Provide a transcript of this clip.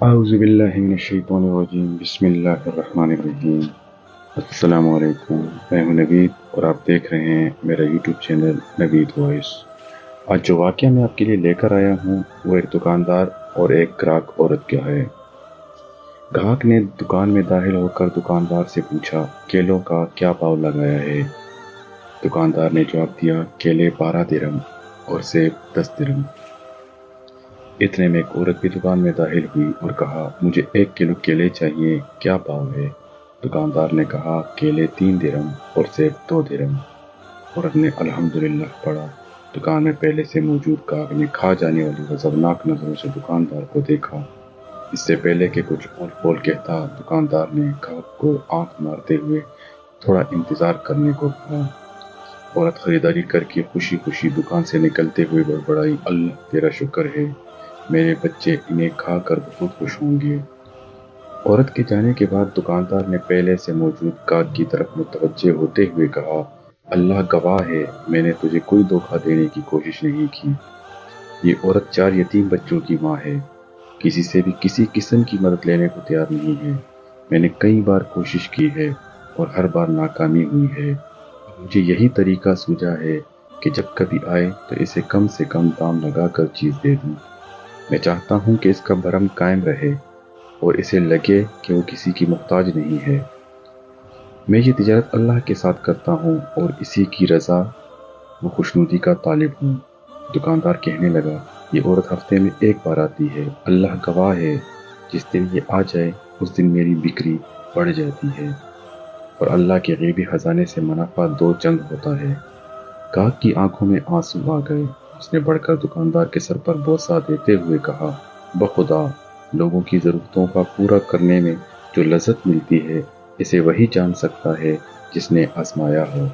اعوذ باللہ من الشیطان الرجیم بسم اللہ الرحمن الرحیم۔ السلام علیکم، میں ہوں نوید اور آپ دیکھ رہے ہیں میرا یوٹیوب چینل نوید وائس۔ آج جو واقعہ میں آپ کے لیے لے کر آیا ہوں وہ ایک دکاندار اور ایک گراہک عورت کا ہے۔ گراہک نے دکان میں داخل ہو کر دکاندار سے پوچھا کیلوں کا کیا بھاؤ لگایا ہے۔ دکاندار نے جواب دیا کیلے 12 درہم اور سیب 10 درہم۔ اتنے میں ایک عورت بھی دکان میں داخل ہوئی اور کہا مجھے 1 کلو کیلے چاہیے، کیا بھاؤ ہے؟ دکاندار نے کہا کیلے 3 درہم اور سیب 2 درہم۔ عورت نے الحمدللہ پڑھا۔ دکان میں پہلے سے موجود گاہک نے کھا جانے والی غضبناک نظروں سے دکاندار کو دیکھا۔ اس سے پہلے کہ کچھ اور بول کہتا، دکاندار نے گاہک کو آنکھ مارتے ہوئے تھوڑا انتظار کرنے کو کہا۔ عورت خریداری کر کے خوشی خوشی دکان سے نکلتے ہوئے بڑبڑائی، اللہ تیرا شکر ہے، میرے بچے انہیں کھا کر بہت خوش ہوں گے۔ عورت کے جانے کے بعد دکاندار نے پہلے سے موجود گاہک کی طرف متوجہ ہوتے ہوئے کہا اللہ گواہ ہے، میں نے تجھے کوئی دھوکہ دینے کی کوشش نہیں کی۔ یہ عورت 4 یتیم بچوں کی ماں ہے، کسی سے بھی کسی قسم کی مدد لینے کو تیار نہیں ہے۔ میں نے کئی بار کوشش کی ہے اور ہر بار ناکامی ہوئی ہے۔ مجھے یہی طریقہ سوجا ہے کہ جب کبھی آئے تو اسے کم سے کم دام لگا کر چیز دے دوں۔ میں چاہتا ہوں کہ اس کا بھرم قائم رہے اور اسے لگے کہ وہ کسی کی محتاج نہیں ہے۔ میں یہ تجارت اللہ کے ساتھ کرتا ہوں اور اسی کی رضا و خوشنودی کا طالب ہوں۔ دکاندار کہنے لگا یہ عورت ہفتے میں 1 بار آتی ہے، اللہ گواہ ہے، جس دن یہ آ جائے اس دن میری بکری بڑھ جاتی ہے اور اللہ کے غیبی خزانے سے منافع 2 چند ہوتا ہے۔ گاہک کی آنکھوں میں آنسو آ گئے۔ اس نے بڑھ کر دکاندار کے سر پر بوسہ دیتے ہوئے کہا بخدا، لوگوں کی ضرورتوں کا پورا کرنے میں جو لذت ملتی ہے اسے وہی جان سکتا ہے جس نے آزمایا ہو۔